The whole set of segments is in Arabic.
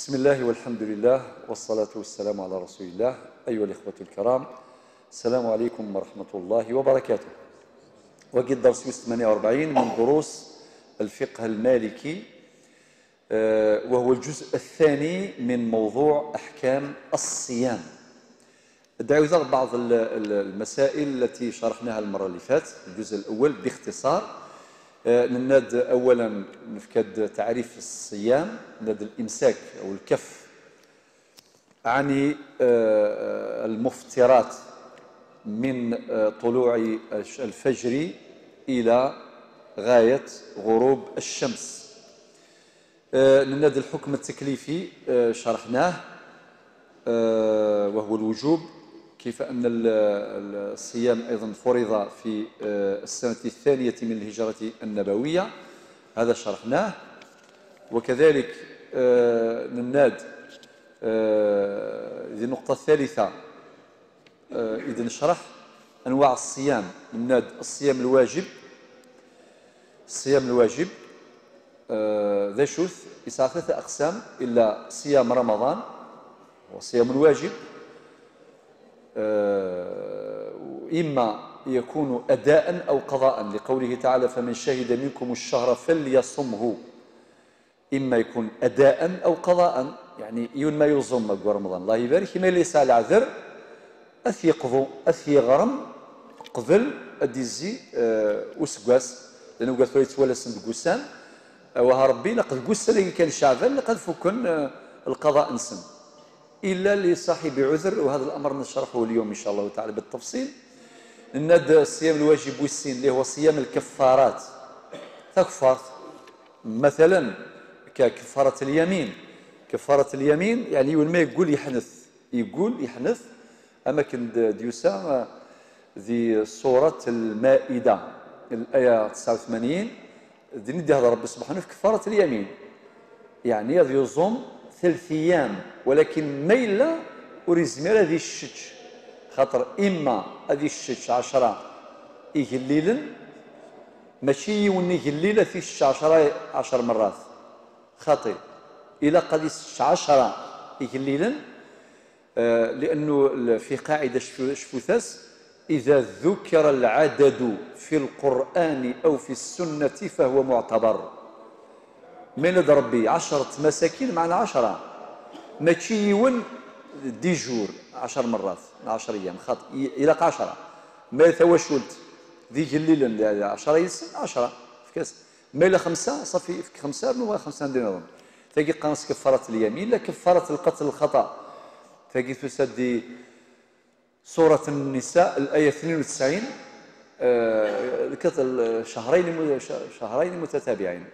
بسم الله والحمد لله والصلاة والسلام على رسول الله. أيها الإخوة الكرام، السلام عليكم ورحمة الله وبركاته. وقد درس 48 من دروس الفقه المالكي، وهو الجزء الثاني من موضوع أحكام الصيام. ادعو بعض المسائل التي شرحناها المرة اللي فاتت، الجزء الأول باختصار. نناد أولا نفكد تعريف الصيام، نناد الإمساك أو الكف عن المفطرات من طلوع الفجر إلى غاية غروب الشمس. نناد الحكم التكليفي شرحناه، وهو الوجوب، كيف أن الصيام أيضا فرض في السنة الثانية من الهجرة النبوية، هذا شرحناه. وكذلك نناد هذه النقطة الثالثة، إذا نشرح أنواع الصيام. نناد الصيام الواجب. الصيام الواجب ذا شوث يسعى 3 أقسام، إلا صيام رمضان وصيام الواجب، إما يكون أداء أو قضاء، لقوله تعالى فمن شهد منكم الشهر فليصمه. إما يكون أداء أو قضاء، يعني يون ما يصوم رمضان الله يبارك، ما ليس على عذر أثي قضو أثي غرم قبل أديزي وسقاس، لأنه قالت له يتولى سند قسان وها ربي لقد قسان اللي كان شعبان لقد فكن القضاء نسن إلا لصاحب عذر، وهذا الأمر نشرحه اليوم إن شاء الله تعالى بالتفصيل. نناد الصيام الواجب والسين اللي هو صيام الكفارات. كفارة مثلا ككفارة اليمين. كفارة اليمين يعني يقول ما يقول يحنث أماكن ديوسا ذي سورة المائدة الآية 89 ندي هذا رب سبحانه في كفارة اليمين، يعني يصوم 3 أيام، ولكن ميلا وريزمير هذه الشتش، خاطر إما هذه الشتش 10 يهليلا ماشي يوني يهليلا في الشتش 10 مرات، خاطر إلى قد 10 يهليلا، لأنه في قاعدة شفوثاس إذا ذكر العدد في القرآن أو في السنة فهو معتبر. من ربي 10 مساكين معنا 10 ماشي يون ديجور 10 مرات 10 أيام، خاطر إلى 10 ما ثواشولت ذيك الليل 10 يسن 10 في كاس، ما إلى 5 صافي في 5 نو 5 عندنا نظن. تاقي قانص كفارة اليمين لا كفارة القتل الخطأ. تاقي تسدي سورة النساء الآية 92 القتل شهرين متتابعين.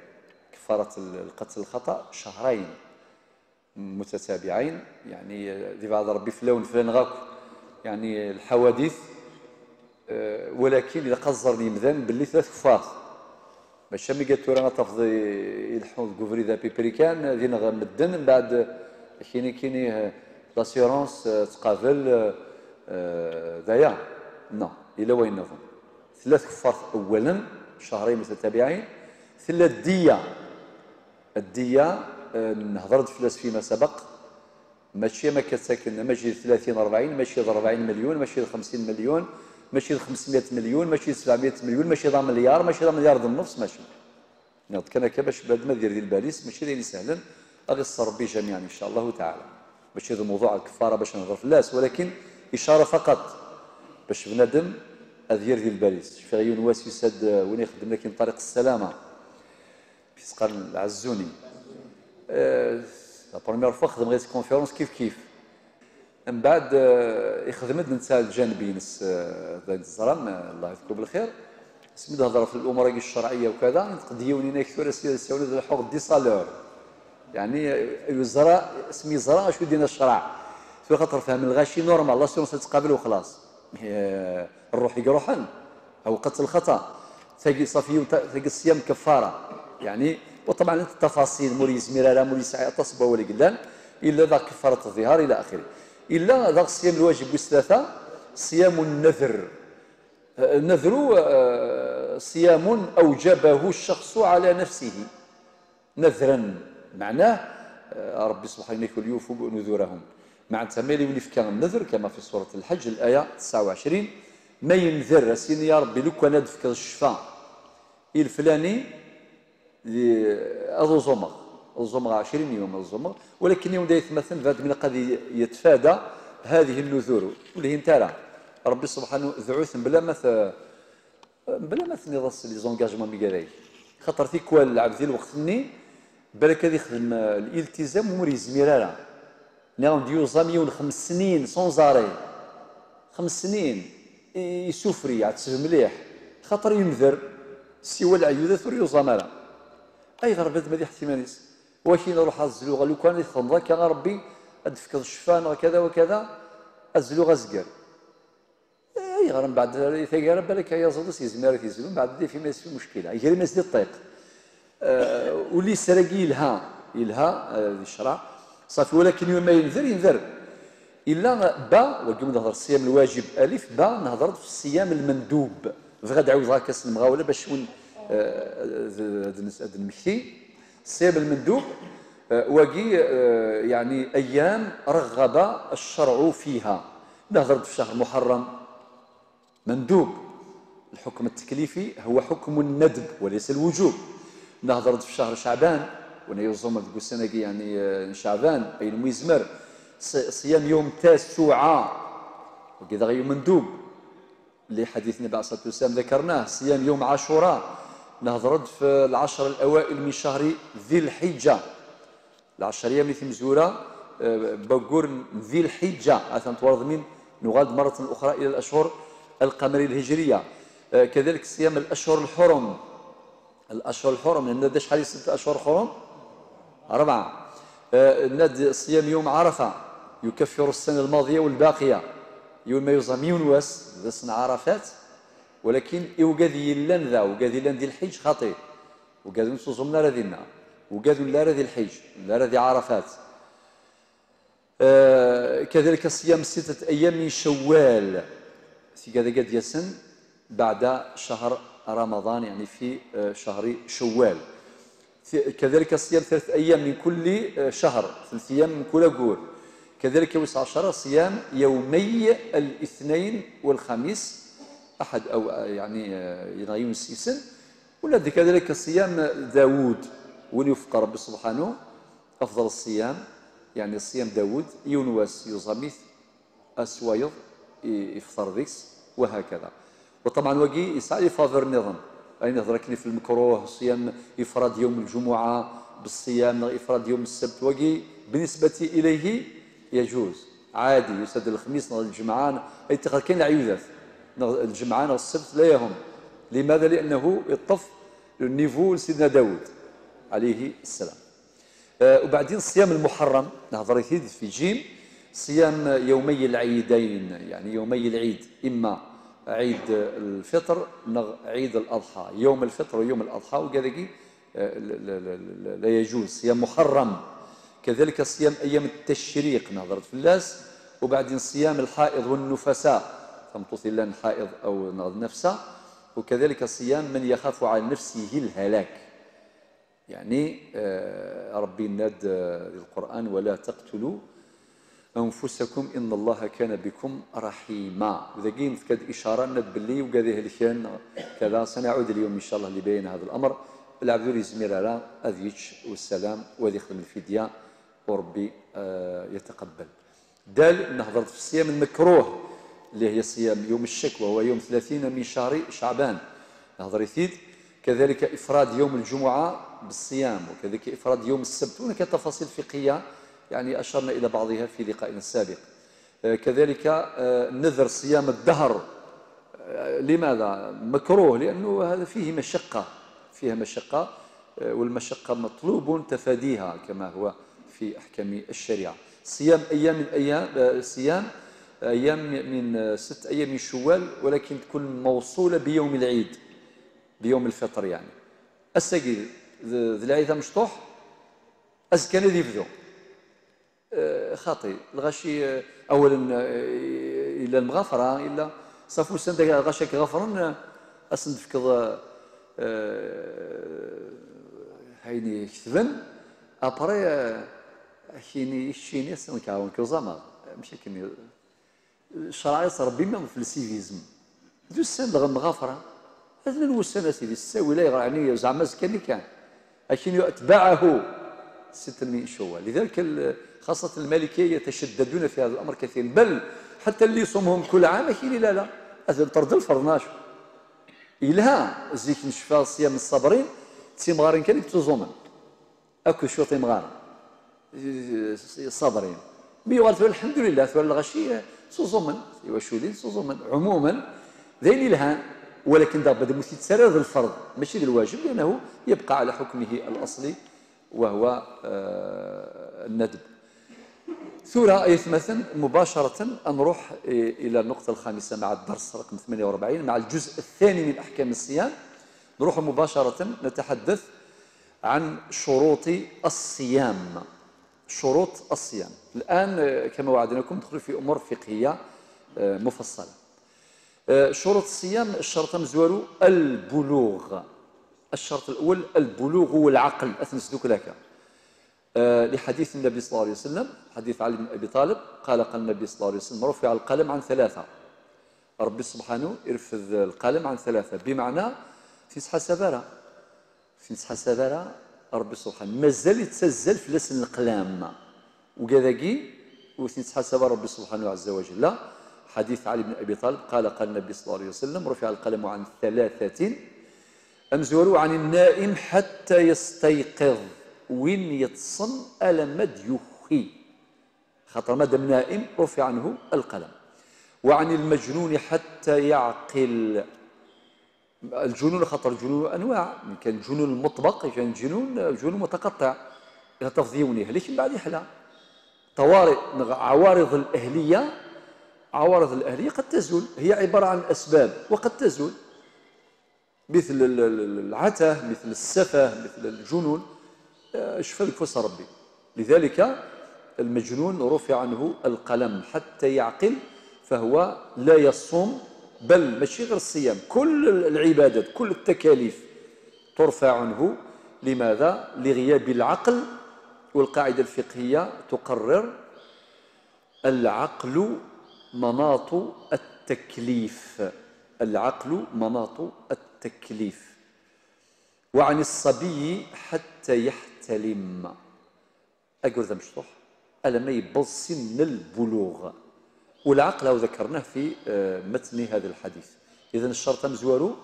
كفارة القتل الخطأ 2 شهر متتابعين، يعني ذي بعض ربي فلان غاك يعني الحوادث، ولكن إذا قصرني مذان باللي 3 كفار باش مي قالت راه تفضي يلحون كوفري ذا بيبريكان ذي مدن من بعد كيني لاسيورونس تقابل ذايا نو إلا وين نظن 3 كفار أولا 2 شهر متتابعين. 3 الدية نهضرت فلاس فيما سبق، ماشي ما كتساكن ماشي 30 40 ماشي 40 مليون ماشي 50 مليون ماشي 500 مليون ماشي 700 مليون ماشي مليار ماشي مليار ونص ماشي ناض كان باش بعد ما دير ديال الباليس ماشي داير سهلا غادي يصر ربي جميعا ان شاء الله تعالى. ماشي هذا موضوع الكفاره باش نهضر فلاس، ولكن اشاره فقط باش بنادم ادير ديال الباليس. شفا عيون واسي ساد وين يخدم لكن طريق السلامه في سقال العزوني لا بروميير فوا خدم غير كونفيرونس كيف من بعد يخدم النساء الجانبي نس الزرام الله يذكره بالخير سميت هضر في الامور الشرعيه وكذا نقديوني نكثر سيولد الحق دي صالور، يعني الوزراء اسمي زراء شو دينا الشرع في خاطر فهم الغاشي نورمال الله سيونس تقابل وخلاص الروح يروحن او قتل الخطا تاقي صافي تاقي الصيام كفاره يعني. وطبعا التفاصيل موريس ميرارا موريس تصبه ولي قدام الا ذاك كفاره الظهار الى اخره. الا ذاك الصيام الواجب والثلاثه صيام النذر. النذر صيام اوجبه الشخص على نفسه نذرا، معناه ربي سبحانه يقول يوفوا بنذورهم معناتها ما يولي في كان النذر كما في سورة الحج الآية 29 ما ينذر سيني يا ربي لو كان ندفك الشفاء الفلاني أظو زمر الزمر 20 يوم الزمر ولكن يوم دا يتمثل بعد من قد يتفادى هذه النذور واللي هي نتاع ربي سبحانه ذعوث بلا مثل نضص لي زونجاجمون ميغاراي خاطر في كوال العبد الوقت ني بالك هذا يخدم الالتزام ومور يزمير راه نعم ديو زاميون 5 سنين سون زاري 5 سنين يسوفري يعتسب مليح خاطر ينذر سوى العيوذة ثور يوزامرا اي غربت مديح احتماليس واش نروح الزلوغ لو كان يتخنض كان ربي ادفك الشفان وكذا وكذا الزلوغ ازقر اي غرم بعد ثقار بالك يا زلس يزمر يزلون بعد دي في ما في مشكله يجري مسدي الطيق ولي سرقي يلها الشرع صافي ولكن يوم ما ينذر الا با وكما نهضر الصيام الواجب الف با نهضر في الصيام المندوب غدا عاود هكا المغاوله باش ون هذا المكتي الصيام المندوب واقي يعني ايام رغب الشرع فيها نهضر في شهر محرم مندوب الحكم التكليفي هو حكم الندب وليس الوجوب نهضر في شهر شعبان وانا يوزم تقول السنه يعني شعبان اي الميزمر صيام يوم تاسوعة وكذا غير مندوب لحديث النبي عليه الصلاه والسلام ذكرناه صيام يوم عاشوراء نهضر في العشر الاوائل من شهر ذي الحجه العشر ايام اللي مزوره بقول ذي الحجه اثنت ورد من نغاد مره اخرى الى الاشهر القمريه الهجريه كذلك صيام الاشهر الحرم لان شحال 6 اشهر حرم 4 ناد صيام يوم عرفه يكفر السنه الماضيه والباقيه يوم ما يوزم يونس ذا سنه عرفات ولكن يوجد يلان ذا وقاد يلان ذي الحج خطير وقاد نصوصهم لا ذينا وقاد لا ذي الحج لا ذي عرفات كذلك صيام 6 ايام من شوال سيقاد قد يسن بعد شهر رمضان يعني في شهر شوال كذلك صيام 3 ايام من كل شهر 3 ايام من كل قول كذلك 19 صيام يومي الاثنين والخميس احد او يعني ينغيون السيسن ولا كذلك صيام داوود وليوفق ربي سبحانه افضل الصيام يعني صيام داوود يونس يوزاميث اسوايض يفطر ذيكس وهكذا وطبعا وقي يسعى يفاضر النظام اي نهضر في المكروه صيام افراد يوم الجمعه بالصيام افراد يوم السبت وقي بالنسبه اليه يجوز عادي يسد الخميس الجمعان اي كاين عيوذات الجمعان والسبت لا يهم لماذا لانه يطف النيفو لسيدنا داود عليه السلام وبعدين صيام المحرم نهضر في جيم صيام يومي العيدين يعني يومي العيد اما عيد الفطر عيد الاضحى يوم الفطر ويوم الاضحى وكذلك لا يجوز صيام محرم كذلك صيام ايام التشريق نهضرت في اللاس وبعدين صيام الحائض والنفساء تمطث لنا الحائض او نفسه وكذلك صيام من يخاف على نفسه الهلاك يعني ربي ناد القرآن ولا تقتلوا أنفسكم إن الله كان بكم رحيما وإذا قيم في كاد إشارة ند باللي وقاذي هلكان كذا سنعود اليوم إن شاء الله لبين هذا الأمر العبد يزمير على أذيش والسلام وذي يخدم الفدية وربي يتقبل دال نهضرت في الصيام المكروه اللي هي صيام يوم الشك وهو يوم 30 من شهر شعبان نهضر يثيد كذلك إفراد يوم الجمعة بالصيام وكذلك إفراد يوم السبت هناك تفاصيل فقهية يعني أشرنا إلى بعضها في لقائنا السابق كذلك نذر صيام الدهر لماذا؟ مكروه لأنه هذا فيه مشقة والمشقة مطلوب تفاديها كما هو في أحكام الشريعة صيام أيام من 6 أيام من شوال ولكن تكون موصولة بيوم العيد بيوم الفطر يعني السجيل ذي العيد مشطوح أزكى الذي يبدو خاطي الغشي اولا الى المغافره الا صافو سند غشاك غفرا اسندفكض هايني كتبن ابري كيني الشيني سن كاون كوزاما ماشي كيني الشرعيه ربي ما في السيفيزم ذو السن لغم غافره هذا الوسن سيدي الساوي لا يعني زعما كان كان لكن اتباعه 600 شوال. لذلك خاصه المالكيه يتشددون في هذا الامر كثيرا، بل حتى اللي يصومهم كل عام كاين لا هذا طرد الفرناش إلها زيك نشفى صيام الصابرين تيمغارين كان يتزومن اكو شو تيمغار صابرين بيوالت الحمد لله ثوال الغشي سوزومن يوشولين سوزومن عموما ذين الهان، ولكن دا بدا يتسرر الفرض ماشي الواجب لانه يبقى على حكمه الاصلي وهو الندب. ثورة مثلا مباشرة نروح إلى النقطة الخامسة مع الدرس رقم 48 مع الجزء الثاني من أحكام الصيام. نروح مباشرة نتحدث عن شروط الصيام. شروط الصيام الآن كما وعدناكم ندخل في أمور فقهية مفصلة. شروط الصيام الشرط مزوالو البلوغ. الشرط الأول البلوغ والعقل أثنسدوك لك لحديث النبي صلى الله عليه وسلم، حديث علي بن أبي طالب قال النبي صلى الله عليه وسلم رفع القلم عن ثلاثة. ربي سبحانه يرفض القلم عن ثلاثة بمعنى تنسحى سبارة تنسحى سبارة ربي سبحانه مازال يتسزل في لسن القلام وكذاكي وتنسحى سبارة ربي سبحانه عز وجل. لا، حديث علي بن أبي طالب قال النبي صلى الله عليه وسلم رفع القلم عن ثلاثة أمزوروا عن النائم حتى يستيقظ وين يتصن ألمد يخي خاطر مادام نائم رفع عنه القلم، وعن المجنون حتى يعقل. الجنون خاطر الجنون أنواع، كان جنون مطبق كان جنون متقطع تفضيونيه لكن بعد يحلى طوارئ عوارض الأهلية. عوارض الأهلية قد تزول، هي عبارة عن أسباب وقد تزول مثل العته مثل السفه مثل الجنون شفى الكفس ربي. لذلك المجنون رفع عنه القلم حتى يعقل فهو لا يصوم، بل ماشي غير الصيام كل العبادات كل التكاليف ترفع عنه. لماذا؟ لغياب العقل. والقاعدة الفقهية تقرر العقل مناط التكليف. العقل مناط التكليف. وعن الصبي حتى يحتلم أقول ذا مشطوح ألا ما يبلغ سن البلوغ، والعقل ذكرناه في متن هذا الحديث. إذن الشرط مزوارو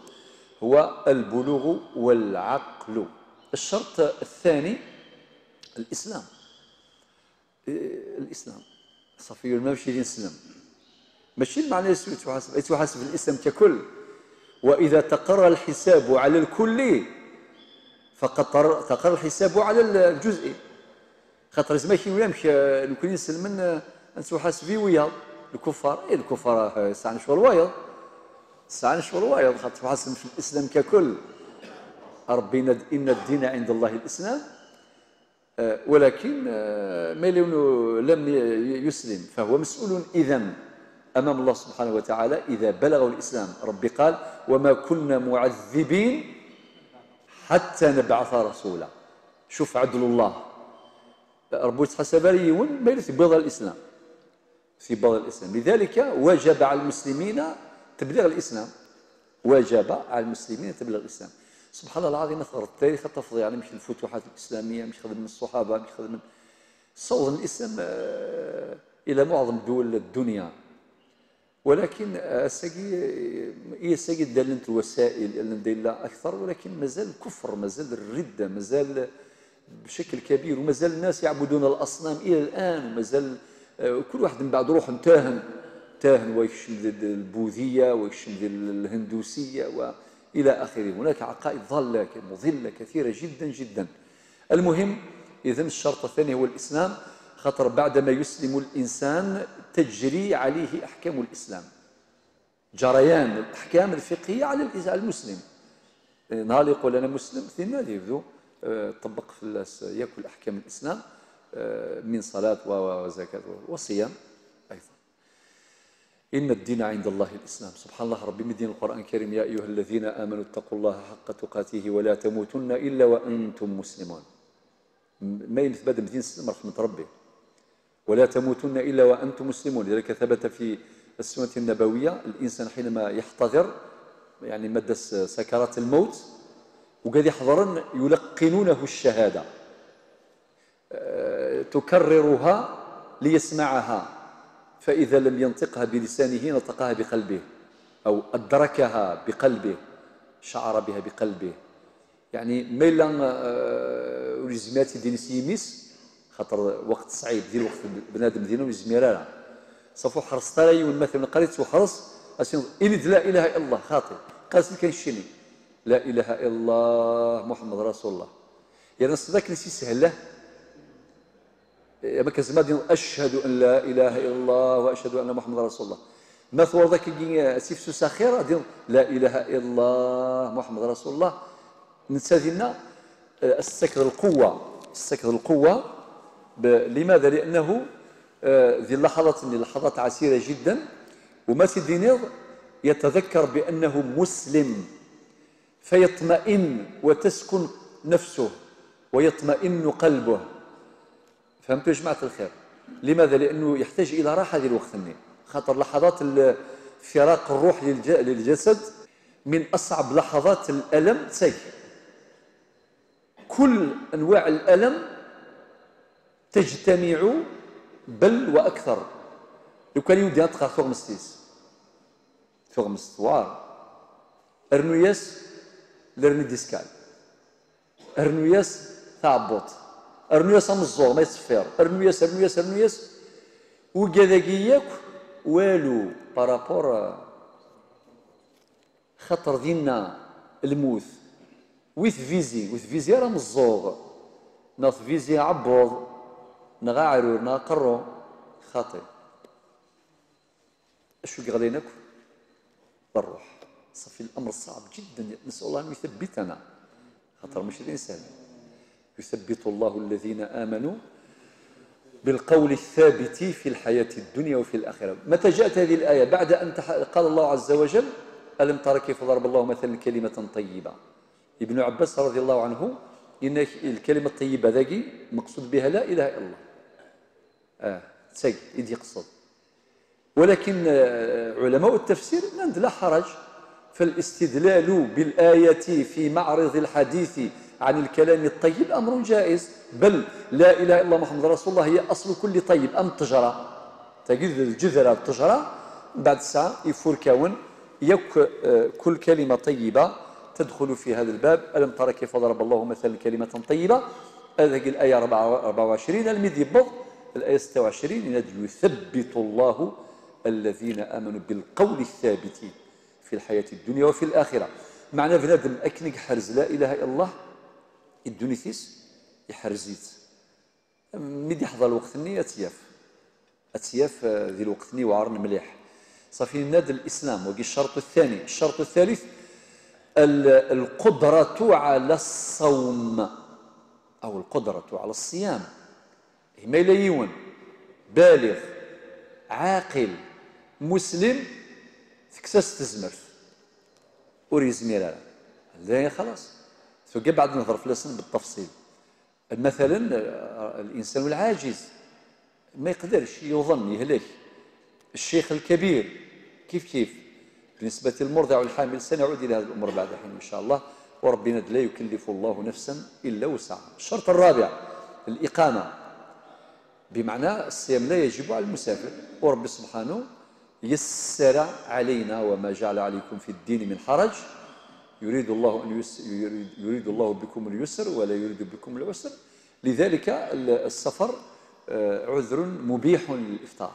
هو البلوغ والعقل. الشرط الثاني الإسلام. الإسلام صفي ما ماشي نسلم ماشي المعنى يتحاسب الإسلام ككل، وإذا تقرر الحساب على الكل فقد تقرر الحساب على الجزء. خاطر زعما كي ولا مشى لو كان يسلمن نتحاسبي ويا الكفار. الكفار ساعه شغل وايض ساعه شغل وايض خاطر تحاسب في الإسلام ككل. ربي إن الدين عند الله الإسلام، ولكن ما لم يسلم فهو مسؤول إذن أمام الله سبحانه وتعالى إذا بلغوا الإسلام. ربي قال وما كنا معذبين حتى نبعث رسولا. شوف عدل الله ربي يتحسب ليون ما يرث بيض الإسلام في بيض الإسلام. لذلك وجب على المسلمين تبليغ الإسلام. وجب على المسلمين تبليغ الإسلام. سبحان الله العظيم نثر التاريخ التفضيل يعني مش الفتوحات الإسلامية مش خدم من الصحابة مش خدم من صوت الإسلام إلى معظم دول الدنيا، ولكن الساقي دلنت الوسائل اللي ندير أكثر، ولكن مازال الكفر مازال الردة مازال بشكل كبير، ومازال الناس يعبدون الأصنام إلى الآن، ومازال كل واحد من بعد روح تاهن ويكشم البوذية ويكشم الهندوسية وإلى آخره. هناك عقائد ضالة مضلة كثيرة جدا جدا. المهم إذن الشرط الثاني هو الإسلام، خاطر بعدما يسلم الإنسان تجري عليه أحكام الإسلام، جريان الأحكام الفقهية على المسلم. نهار يقول أنا مسلم ثم يبدو طبق في يأكل أحكام الإسلام من صلاة وزكاة وصيام أيضا. إن الدين عند الله الإسلام. سبحان الله ربي من دين القرآن الكريم يا أيها الذين آمنوا اتقوا الله حق تقاته ولا تموتن إلا وأنتم مسلمون. ما ينثبت بدين الإسلام رحمة ربي ولا تموتن إلا وأنتم مسلمون. لذلك ثبت في السنة النبوية الإنسان حينما يحتضر يعني مدى سكرات الموت وقد يحضرن يلقنونه الشهادة، تكررها ليسمعها، فإذا لم ينطقها بلسانه نطقها بقلبه أو أدركها بقلبه، شعر بها بقلبه. يعني ميلا ولزماتي دين سيميس خاطر وقت صعيب ديال وقت بنادم ديالنا وزميرانا صافو حرصت علي مثلا قريت وحرص إلد لا إله إلا الله خاطر قالت كان شيني لا إله إلا الله محمد رسول الله. يعني صدق نسي سهله ما كزما أشهد أن لا إله إلا الله وأشهد أن محمد رسول الله. ما ثور ذاك سيفسو ساخير ديال لا إله إلا الله محمد رسول الله. نستاذنا استكثر القوة لماذا؟ لأنه ذي لحظات عسيرة جدا وما تدينيض يتذكر بأنه مسلم فيطمئن وتسكن نفسه ويطمئن قلبه. فهمتوا يا جماعة الخير؟ لماذا؟ لأنه يحتاج إلى راحة هذه الوقت خاطر لحظات فراق الروح للجسد من أصعب لحظات الألم كل أنواع الألم تجتمع بل وأكثر. لو كان يودي أنتقى ثغم ستوار أرنوياس لرني ديسكال أرنوياس ثعبط أرنوياس أمزور ما يصفير أرنوياس وكذاكياك والو بارابور خطر ديالنا الموت ويث فيزي راه مزوغ ناث فيزي عبوض نغاعرو ناقرو خاطئ اشو غاديناك بالروح صافي الامر صعب جدا. نسال الله ان يثبتنا خاطر ماشي الانسان يثبت الله الذين امنوا بالقول الثابت في الحياة الدنيا وفي الآخرة. متى جاءت هذه الآية؟ بعد أن قال الله عز وجل ألم تر كيف ضرب الله مثلا كلمة طيبة. ابن عباس رضي الله عنه إن الكلمة الطيبة ذاكي مقصود بها لا إله إلا الله يدي يقصد. ولكن علماء التفسير لا حرج فالاستدلال بالآية في معرض الحديث عن الكلام الطيب أمر جائز. بل لا إله إلا الله محمد رسول الله هي أصل كل طيب. أم التجرة تجد الجذرة التجرة بعد ساعة يفور كون كل كلمة طيبة تدخل في هذا الباب. ألم ترى كيف ضرب الله مثلا كلمة طيبة هذه الآية 24 المذيبض الآية 26 يثبت الله الذين آمنوا بالقول الثابت في الحياة الدنيا وفي الآخرة. معنى بنادم أكنك حرز لا إله إلا الله الدنيثيس يحرزيت ميد يحضر الوقت أتياف ذي الوقت وعارن مليح صافي نادى الإسلام. وقي الشرط الثاني. الشرط الثالث القدرة على الصوم أو القدرة على الصيام. ميليون بالغ عاقل مسلم تكساس تزمر وريزمير لا خلاص فقع بعد نظر في الاسم بالتفصيل. مثلا الانسان العاجز ما يقدرش يظن يهلك. الشيخ الكبير كيف بالنسبه للمرضع والحامل سنعود الى هذه الامور بعد حين ان شاء الله. وربنا لا يكلف الله نفسا الا وسعها. الشرط الرابع الاقامه بمعنى الصيام لا يجب على المسافر. ورب سبحانه يسر علينا وما جعل عليكم في الدين من حرج يريد الله بكم اليسر ولا يريد بكم العسر. لذلك السفر عذر مبيح للإفطار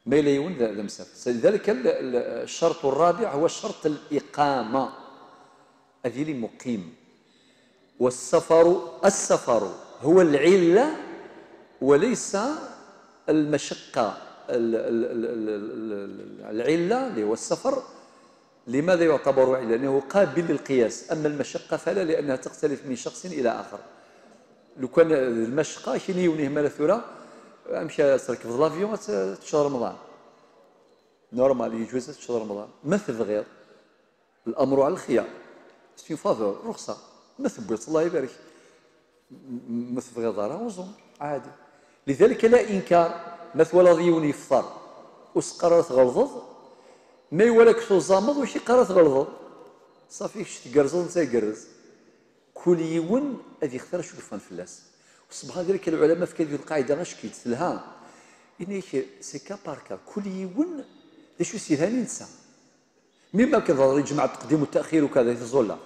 ما لا يون ذا مسافر. لذلك الشرط الرابع هو شرط الإقامة أذيل مقيم. السفر هو العلة وليس المشقة. العلة اللي هو السفر لماذا يعتبر علة؟ لأنه قابل للقياس. أما المشقة فلا لأنها تختلف من شخص إلى آخر. لو كان المشقة شنو يونيه مالا أمشي تركب في لافيون تشهر رمضان نورمال يجوز تشهر رمضان ما تبغيض الأمر على الخيار سي فافور رخصة ما ثبت الله يبارك ما تبغيض راه وزن عادي. لذلك لا إنكار مثلا ضيون يفطر وسقرا تغلظض ما يولك تزامض وشي قرا تغلظض صافي كش تقرزض نتا يقرز كل يوم هذه يختار شو يفهم فلاس وسبحان ذلك العلماء في هذه القاعده غاش كيتلها إني سي كا باركا كل يوم شو يصير هاني نسى مما كنظر يجمع التقديم والتاخير وكذا يتزولا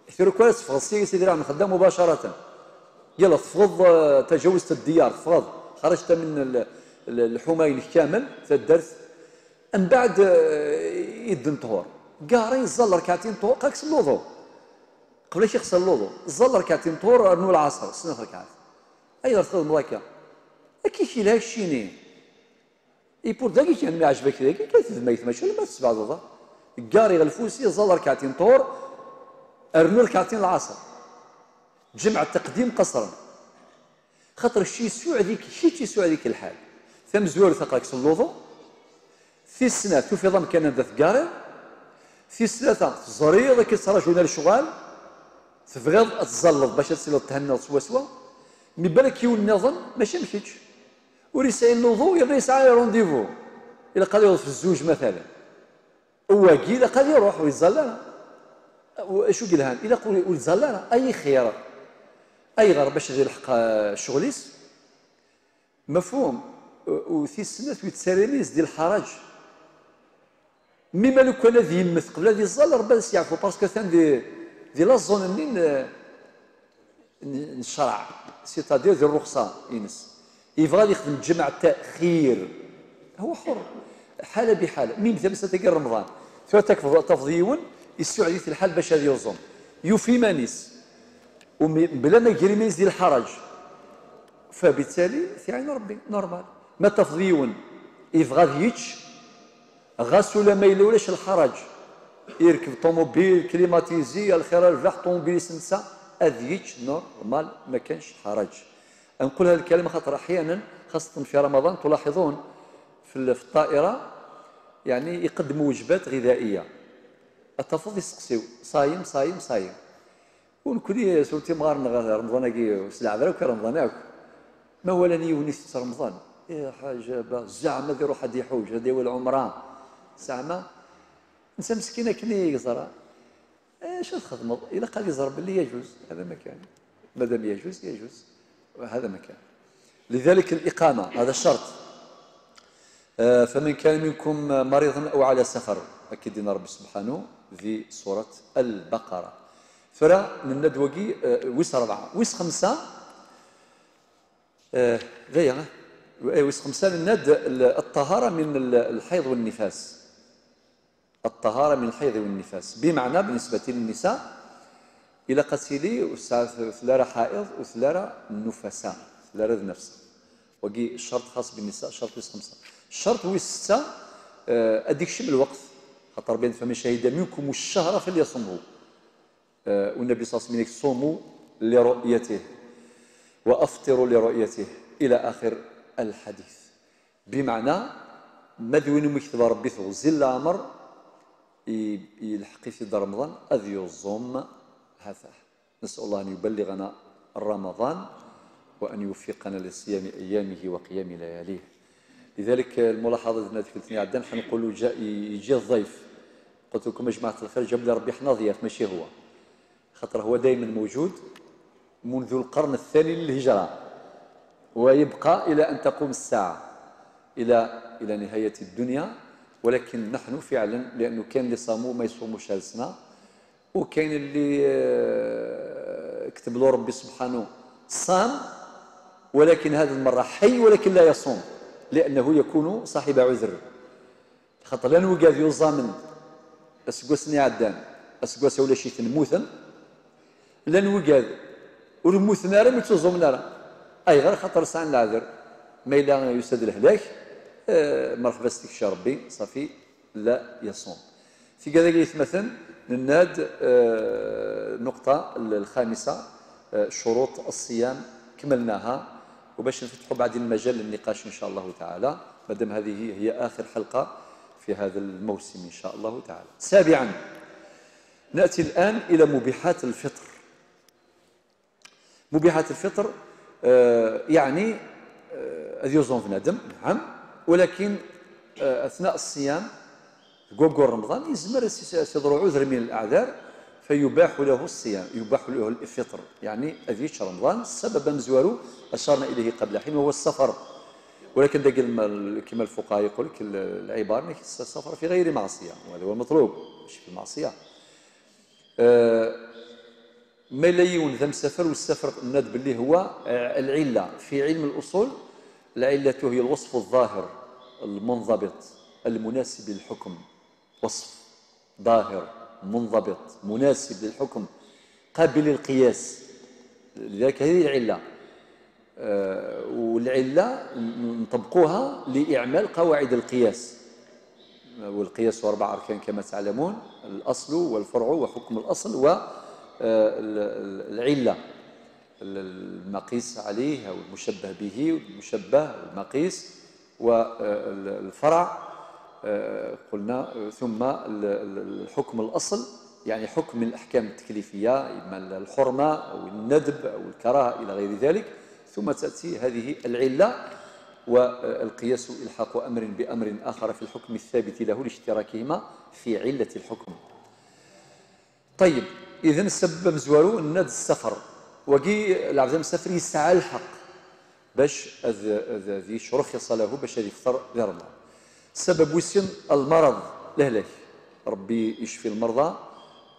يثيروا كويس تفضل سيدي راه من خدام مباشره يلا تفض تجاوزت الديار تفض خرجت من الحماين كامل تدرت من بعد يدن طهور قارين زل ركعتين طهور قاكس الوضوء قبل شي يغسل الوضوء زل ركعتين طهور رنو العصر سنة ركعات ايضا تخدم ضاكا كيشي لها الشيني اي بور داكي كان ما عجبك داكي كتذميت ماشي ما تسبع ضوضا قاري غلفوسي زل ركعتين طهور رنو ركعتين العصر جمع التقديم قصرا خاطر الشي يسوع هذيك شي يسوع هذيك الحال ثم زوار ثقاك الوضوء في السنة تفيض مكان ذا ثقاري في الثلاثة زريض كي تخرجون للشغال تبغيض تزلط باش تصير تهنى سوا من بالك يو النظام ماشي مشيتش وريساي الوضوء يلا يسعى رونديفو إلا قال يوض في الزوج مثلا هو كي قال يروح ويتزلى شو قال لها إلا قول ويتزلى أي خير أي غير باش يلحق الشغليس مفهوم وفي السنة ويتسالميز ديال الحرج مما لو كان هذه يمث قبل هذه الزال ربما يعرفوا باسكو ثان دي لا زون منين الشرع سيتادير ديال الرخصه ينس يبغى يخدم جمع التاخير هو حر حاله بحاله مين مثلا تلقى رمضان فتكفى تفضيون يسوع في الحال باش هذه يوزن يوفي مانيس وبلا ما يجري ميز ديال الحرج فبالتالي في عين ربي نورمال ما تفضيون يبغى يتش غاسولا ما يلولاش الحرج يركب طوموبيل كليماتيزي الخير الفلاح طوموبيل سنسا اذيتش نورمال ما كانش حرج نقول هذه الكلمه خاطر احيانا خاصه في رمضان تلاحظون في الطائره يعني يقدموا وجبات غذائيه التفضي يسقسيو صايم صايم صايم ونكوني سولتي مغار رمضان كي سلع برك رمضان ما هو لاني ونيس رمضان يا حاجه زعما يروح هاد يحوج هادي هو العمره زعما انسان مسكينه كني يزرع اش تخدم الا قال يزرع باللي يجوز هذا مكان مادام يجوز يجوز وهذا مكان لذلك الاقامه هذا الشرط فمن كان منكم مريضا او على سفر اكيد لنا ربي سبحانه في سوره البقره فرا من ندوقي ويس 4 ويس 5 غير ويس 5 الند الطهاره من الحيض والنفاس الطهارة من الحيض والنفاس بمعنى بالنسبة للنساء إلى قتيلي ثلاثة حائض وثلاثة نفساء ثلاثة نفس وقي الشرط خاص بالنساء شرط ويس 5 الشرط ويس 6 أديك شم الوقت خاطر بين فمن شهد منكم الشهر فليصمه والنبي صلى الله عليه وسلم صوموا لرؤيته وأفطروا لرؤيته إلى آخر الحديث بمعنى مذون مكتب ربي ثغزل الأمر يلحق في رمضان أذ يصوم هذا نسأل الله أن يبلغنا رمضان وأن يوفقنا لصيام أيامه وقيام لياليه لذلك الملاحظة التي قلت لي عدنا حنقولوا يجي الضيف قلت لكم يا جماعة الخير جاب لي ربي حنا ضياف ماشي هو خاطر هو دائما موجود منذ القرن الثاني للهجرة ويبقى إلى أن تقوم الساعة إلى نهاية الدنيا ولكن نحن فعلا لأنه كان اللي صاموا ما يصوموش هذه السنة وكاين اللي كتب له ربي سبحانه صام ولكن هذه المرة حي ولكن لا يصوم لأنه يكون صاحب عذر خاطر لا نوقاد يوزامن أسقوسني عدان أسقوس ولا شي تنموثن لا نوقاد ونموثن نارا ما توزوم نارا أي غير خاطر سعن العذر ما إلا يسد الهلاك مرحبا استك ربي صافي لا يصوم في كذا يتمثل نناد النقطة الخامسة شروط الصيام كملناها وباش نفتحوا بعد المجال للنقاش إن شاء الله تعالى مادام هذه هي آخر حلقة في هذا الموسم إن شاء الله تعالى. سابعا نأتي الآن إلى مبيحات الفطر. مبيحات الفطر يعني هذه يوزون بنادم نعم، ولكن اثناء الصيام كوكور رمضان يزمر يصدر عذر من الاعذار فيباح له الصيام، يباح له الفطر. يعني هذه شهر رمضان سببا مزوارو اشرنا اليه قبل حين وهو السفر، ولكن داك كما الفقهاء يقول لك العباره ما السفر في غير معصيه، وهذا هو المطلوب مش في المعصيه. ما لا يون ذا مسافر، والسفر ناد باللي هو العله في علم الاصول، العله هي الوصف الظاهر المنضبط المناسب للحكم، وصف ظاهر منضبط مناسب للحكم قابل للقياس، لذلك هذه العله. والعله نطبقوها لاعمال قواعد القياس، والقياس 4 أركان كما تعلمون: الأصل والفرع وحكم الأصل والعلة، المقيس عليه أو المشبه به والمشبه والمقيس والفرع قلنا، ثم الحكم الأصل يعني حكم من الأحكام التكليفية، إما الحرمة أو الندب أو الكراهة إلى غير ذلك، ثم تأتي هذه العلة، والقياس إلحاق أمر بأمر آخر في الحكم الثابت له لاشتراكهما في علة الحكم. طيب، إذن السبب مزوارو الناد السفر، وكي العبد مسافر يسعى الحق باش ذي شرخص له باش يفطر ذي رمضان. السبب وسن المرض لهلاك، ربي يشفي المرضى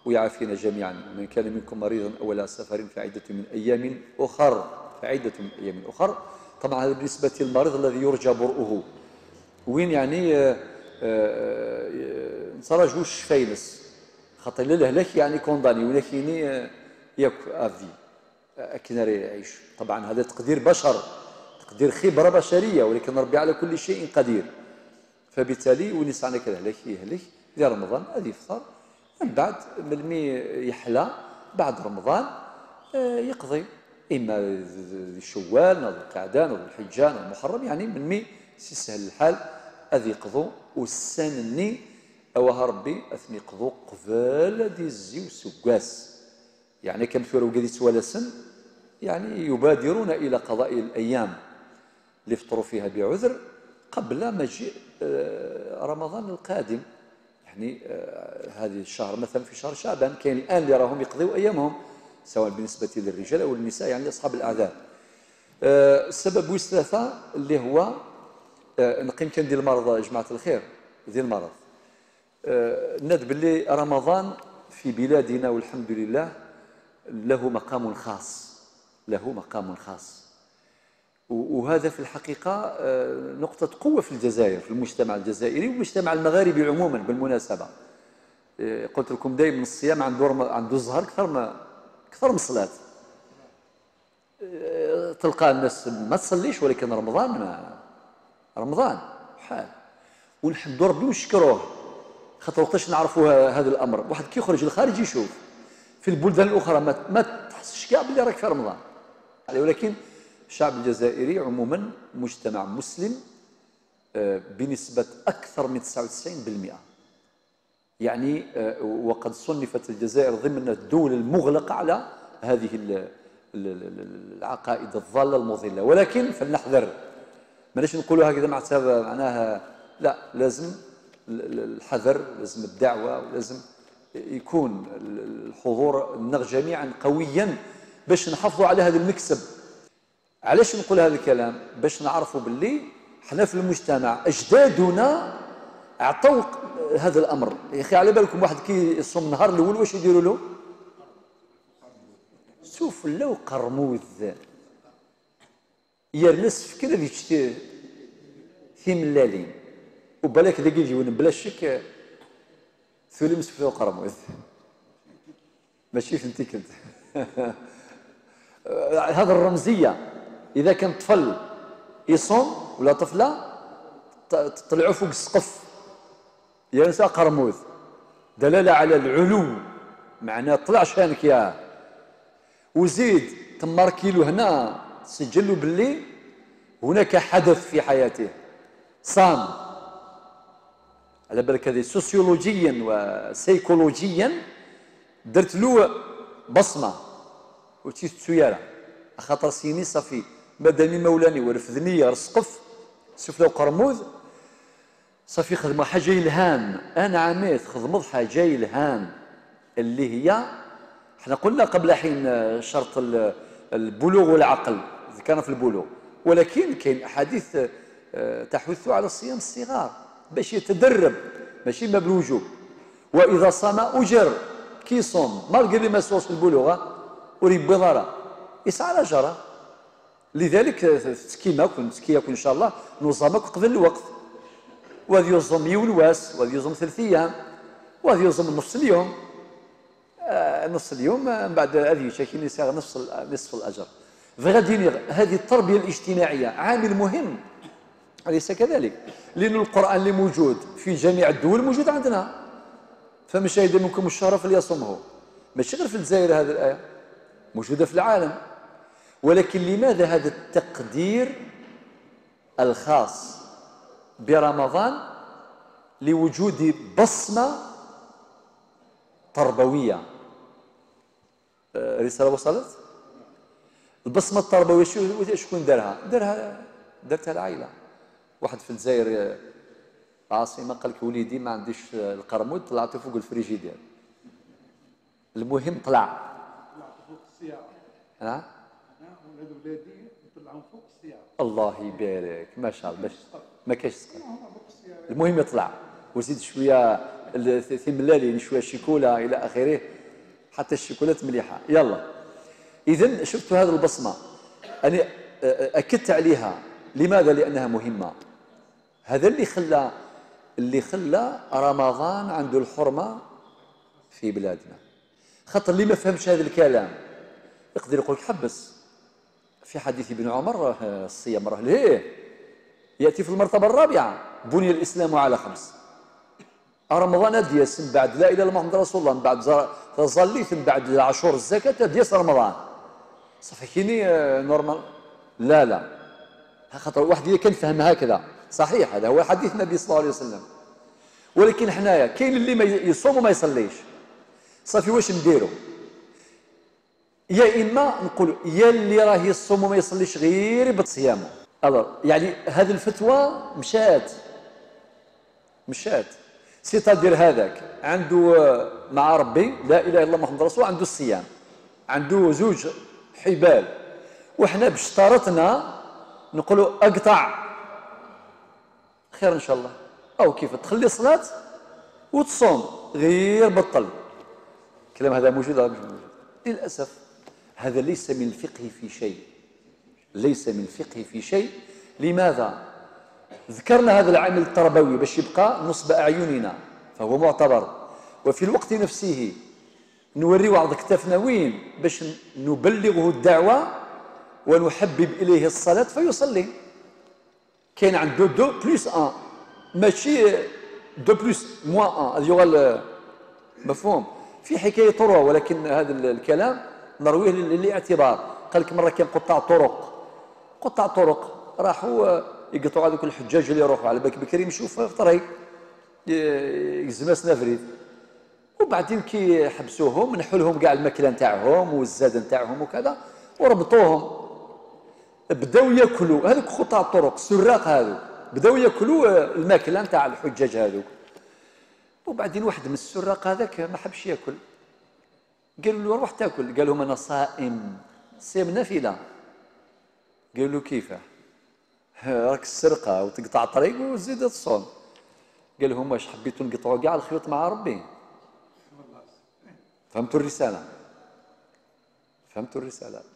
ويعافينا جميعا. من كان منكم مريضا أو على سفر فعدة من أيام أخر، فعدة من أيام أخر. طبعا هذا بالنسبة للمريض الذي يرجى برؤه، وين يعني نصرى جوج فايلس خاطر للهلاك يعني كونداني، ولكن ياك افي اكنر يعيش. طبعا هذا تقدير بشر، تقدير خبرة بشرية، ولكن ربي على كل شيء قدير. فبالتالي ونسعى لك الهلاك يهلك في رمضان هذه يفطر، من بعد ملمي يحلى بعد رمضان يقضي إما شوال ناض القعدان ناض الحجة ناض المحرم، يعني من مي سيسهل الحال أذي يقضوا والسنني أوها ربي أثني يقضوا قبال دي الزي وسكاس، يعني كم ثورة وقدي سوالسن يعني يبادرون إلى قضاء الأيام اللي يفطروا فيها بعذر قبل مجيء رمضان القادم. يعني هذه الشهر مثلا في شهر شعبان كاين الآن اللي راهم يقضوا أيامهم سواء بالنسبة للرجال أو النساء، يعني أصحاب الأعذار. السبب الثالثة اللي هو نقيم كان ديال المرض يا جماعة الخير، ديال المرض ناد باللي رمضان في بلادنا والحمد لله له مقام خاص، له مقام خاص، وهذا في الحقيقة نقطة قوة في الجزائر، في المجتمع الجزائري والمجتمع المغاربي عموما. بالمناسبة قلت لكم دائما الصيام عنده الزهر أكثر من الصلاة. تلقى الناس ما تصليش، ولكن رمضان حال، ونحمدوا ربي ونشكروه خاطر وقتاش نعرفوا هذا الأمر. واحد كي يخرج للخارج يشوف في البلدان الأخرى ما تحسش كاع بلي راك في رمضان، ولكن الشعب الجزائري عموما مجتمع مسلم بنسبة أكثر من 99%، يعني وقد صنفت الجزائر ضمن الدول المغلقة على هذه العقائد الضالة المضلة. ولكن فلنحذر، ماناش نقولوا هكذا معناها لا، لازم الحذر، لازم الدعوة، ولازم يكون الحضور جميعا قويا باش نحافظوا على هذا المكسب. علاش نقول هذا الكلام؟ باش نعرفوا باللي حنا في المجتمع أجدادنا عطوا هذا الأمر. يا أخي على بالكم واحد كي يصوم النهار الأول واش يديروا له؟ سفلة وقرموذ يرنس في كذا ذي ثملالين، وبالك ذاك يجيون بلا شك ثلم سفلة وقرموذ، ماشي فهمتي كنت. هذا الرمزية، إذا كان طفل يصوم ولا طفلة تطلعوا فوق السقف ينسى قرموذ، دلالة على العلو، معناه طلع شانك يا وزيد تماركيلو هنا سجلوا باللي هناك حدث في حياته صام. على بالك هذه سوسيولوجيا وسيكولوجيا درت له بصمه وتيت سياره خاطر سيني صافي مادامي مولاني ورفدني غير السقف سفلى وقرموذ صافي خدمة حاجة يلهان. أنا عميت خدمت حاجة يلهان اللي هي احنا قلنا قبل حين شرط البلوغ والعقل ذكرنا في البلوغ، ولكن كاين أحاديث تحث على الصيام الصغار باش يتدرب ماشي ما بالوجوب. وإذا صام أجر كي يصوم مالغري اللي ما صومش في البلوغ وريب بضارة يسعى الأجر. لذلك تسكيمك ونسكيك إن شاء الله نظامك قبل الوقت، وهذا يصوم يوم الواس وهذا يصوم 3 أيام وهذا يصوم نصف اليوم نصف اليوم من بعد هذه شاكين يساغ نصف الأجر. فغادي هذه التربية الاجتماعية عامل مهم أليس كذلك؟ لأن القرآن اللي موجود في جميع الدول موجود عندنا. فمن شهد منكم الشهر فليصمه، ماشي غير في الجزائر هذه الآية موجودة في العالم. ولكن لماذا هذا التقدير الخاص برمضان؟ لوجود بصمة تربوية. رسالة وصلت؟ البصمة التربوية شكون دارها؟ دارتها العائلة. واحد في الجزائر عاصمة قال لك وليدي ما عنديش القرمود طلعته فوق الفريجيدير. المهم طلع فوق السيارة. ها؟ ولاد ولادي نطلعهم فوق السيارة. الله يبارك ما شاء الله باش ما كاينش سقف. المهم يطلع وزيد شوية ثملالين شوية شيكولا إلى آخره حتى الشيكولات مليحة. يلا إذن شفتوا هذه البصمة أنا أكدت عليها. لماذا؟ لأنها مهمة. هذا اللي خلى رمضان عنده الحرمة في بلادنا. خاطر اللي ما فهمش هذا الكلام يقدر يقول لك حبس. في حديث ابن عمر الصيام راه ليه يأتي في المرتبة الرابعة. بني الإسلام على 5. رمضان دياس من بعد لا إله إلا الله محمد رسول الله، من بعد ظليت من بعد العشور الزكاة دياس رمضان صافي كيني نورمال. لا خاطر واحد اللي كان فهم هكذا صحيح هذا هو حديث النبي صلى الله عليه وسلم. ولكن حنايا كاين اللي ما يصوم وما يصليش صافي واش نديروا؟ يا اما نقولوا يا اللي راه يصوم وما يصليش غير بصيامه. يعني هذه الفتوى مشات سيتادير هذاك عنده مع ربي لا اله الا الله محمد رسول الله، عنده الصيام عنده 2 حبال، وحنا باشترطنا نقولوا اقطع خير ان شاء الله. او كيف تخلي صلاه وتصوم غير بطل. الكلام هذا موجود ولا مش موجود؟ للاسف هذا ليس من الفقه في شيء، ليس من الفقه في شيء. لماذا؟ ذكرنا هذا العامل التربوي باش يبقى نصب اعيننا فهو معتبر، وفي الوقت نفسه نوريو عرض كتافنا وين باش نبلغه الدعوه ونحبب اليه الصلاه فيصلي. كاين عنده 2+1 ماشي 2+-1 هذا هو مفهوم. في حكايه طرق ولكن هذا الكلام نرويه للاعتبار. قال لك مره كان قطاع طرق راحوا يقطعوا هذوك الحجاج اللي يروحوا على بكري يمشوا في الطريق يزماس نافريد، وبعدين كي حبسوهم نحوا لهم كاع الماكله نتاعهم والزاد نتاعهم وكذا وربطوهم. بداو ياكلوا هذوك قطاع الطرق السراق هذوك بداو ياكلوا الماكله نتاع الحجاج هذوك. وبعدين واحد من السراق هذاك ما حبش ياكل، قالوا له روح تاكل. قال لهم انا صائم نافله. قالوا له كيفاه؟ راك السرقه وتقطع طريق وزيد تصوم. قال لهم واش حبيتوا نقطعوا كاع الخيوط مع ربي؟ فهمتوا الرساله؟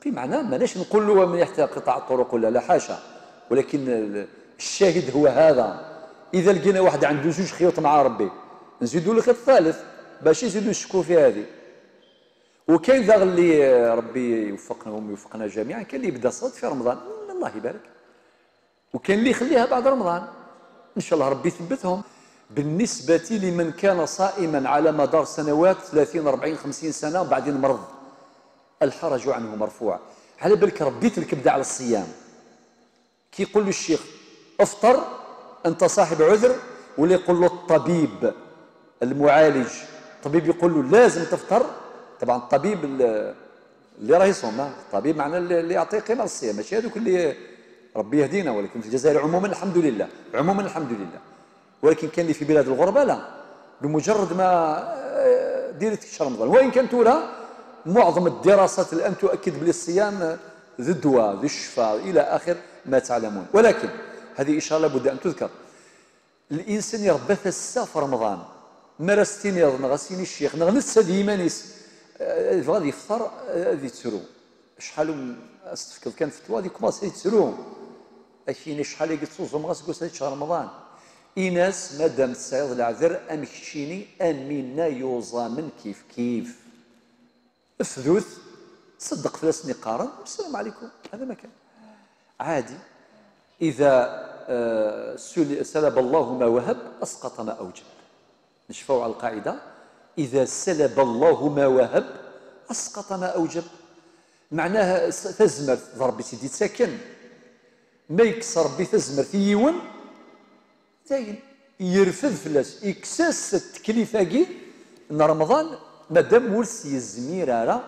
في معنى ماناش نقول له من يحتاج قطاع الطرق ولا لا حاشا، ولكن الشاهد هو هذا. اذا لقينا واحد عنده 2 خيوط مع ربي نزيدوا له خيط ثالث باش يزيدوا يشكوا في هذه. وكاين ذا اللي ربي يوفقنا ويوفقنا جميعا كاين اللي يبدا صوت في رمضان الله يبارك، وكاين اللي يخليها بعد رمضان ان شاء الله ربي يثبتهم. بالنسبه لمن كان صائما على مدار سنوات 30 40 50 سنه وبعدين مرض الحرج عنه مرفوع. على بالك ربيت الكبده على الصيام كي يقول له الشيخ افطر انت صاحب عذر، ولا يقول له الطبيب المعالج الطبيب يقول له لازم تفطر. طبعا الطبيب اللي راه يصوم الطبيب معنا اللي يعطيه قيمه للصيام، ماشي هذوك اللي ربي يهدينا. ولكن في الجزائر عموما الحمد لله، عموما الحمد لله. ولكن كان اللي في بلاد الغربه لا، بمجرد ما ديرت شهر رمضان، وان كانت ترى معظم الدراسات الان تؤكد بلي الصيام ذو الدواء ذو الشفاء الى اخر ما تعلمون. ولكن هذه اشاره لابد ان تذكر. الانسان يربى ثسا في رمضان، مارستيني غاسيني الشيخ نغنس هذه يمانيس غادي يفطر هذه تسرو شحال استفكر كان فتوى هذه كوماسي تسرو اكيني شحال قلت صوم غاس قلت شهر رمضان إناس مادام تسعيض العذر أمكشيني أمينا يوزا من كيف كيف افذوث صدق فلسني قارن والسلام عليكم. هذا ما كان عادي. إذا سلب الله ما وهب أسقط ما أوجب. نشفوا على القاعدة إذا سلب الله ما وهب أسقط ما أوجب. معناها تزمر ضربي سيدي تسكن ما يكسر بتزمر ثيون زين يرفض فلاس إكساس التكليفاكي ان رمضان مادام ولس يزمير على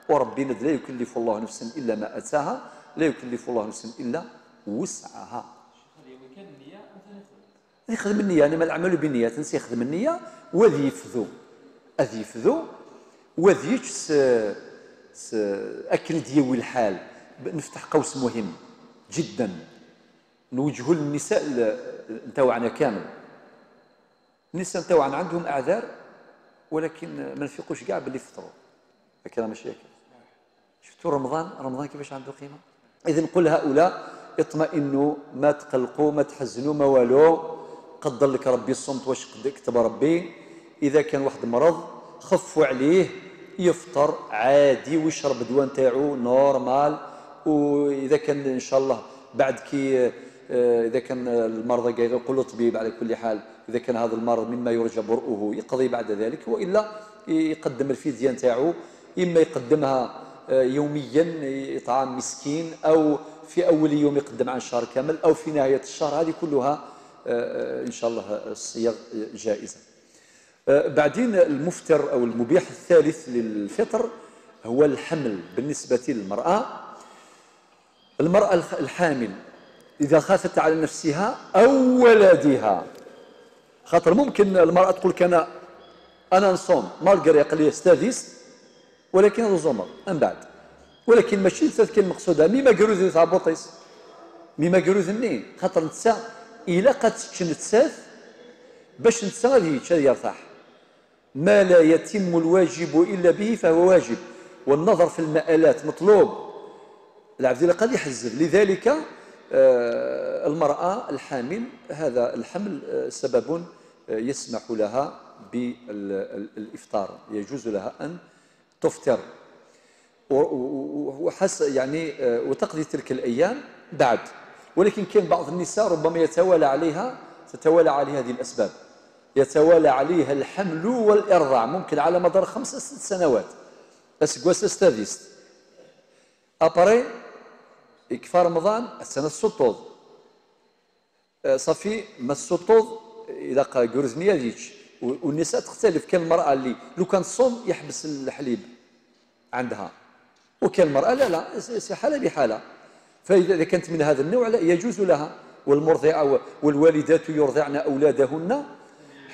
وربنا لا يكلف الله نفسا الا ما اتاها، لا يكلف الله نفسا الا وسعها. كان النية يخدم النية، يعني ما الأعمال بالنيات نسي يخدم النية وذي يفذو أذي يفذو وذي أكل ديوي الحال. نفتح قوس مهم جدا نوجهه للنساء نتاوعنا كامل. النساء نتاوعنا عندهم أعذار ولكن ما نفيقوش كاع باللي فطروا. هكذا ماشي هكذا. شفتوا رمضان كيفاش عنده قيمة. إذا نقول هؤلاء اطمئنوا، ما تقلقوا، ما تحزنوا، ما والو، قدر لك ربي الصمت واش كتب ربي. إذا كان واحد مرض خفوا عليه يفطر عادي ويشرب الدواء نتاعو نورمال. وإذا كان إن شاء الله بعد كي إذا كان المرضى قاعد يقول له الطبيب على كل حال إذا كان هذا المرض مما يرجى برؤه يقضي بعد ذلك، وإلا يقدم الفدية نتاعو، إما يقدمها يوميا إطعام مسكين أو في أول يوم يقدم عن شهر كامل أو في نهاية الشهر. هذه كلها إن شاء الله الصيغ جائزة. بعدين المفتر أو المبيح الثالث للفطر هو الحمل بالنسبة للمرأة. المرأة الحامل إذا خافت على نفسها أو ولدها، خاطر ممكن المرأة تقول لك أنا نصوم مالغري قال لي استاذيس ولكن هذا زمر من بعد، ولكن ماشي كان المقصودة ميما قروذ تاع بوطيس ميما قروذ منين، خاطر نتسا إلا قد نتساث باش نتسا غادي يرتاح. ما لا يتم الواجب إلا به فهو واجب، والنظر في المآلات مطلوب. العبد قد يحزب. لذلك المرأة الحامل هذا الحمل سبب يسمح لها بالإفطار، يجوز لها أن تفطر يعني وتقضي تلك الأيام بعد. ولكن كاين بعض النساء ربما تتوالى عليها هذه الأسباب، يتوالى عليها الحمل والإرضاع ممكن على مدار 5 6 سنوات. أسكواس استاذيست أبري إكفار رمضان السنة السطوض صافي ما السطوض إذا قرزنيا ديتش. والنساء تختلف، كان المرأة اللي لو كان تصوم يحبس الحليب عندها، وكان المرأة لا حالة بحالة. فإذا كانت من هذا النوع لا يجوز لها. والمرضعة والوالدات يرضعن أولادهن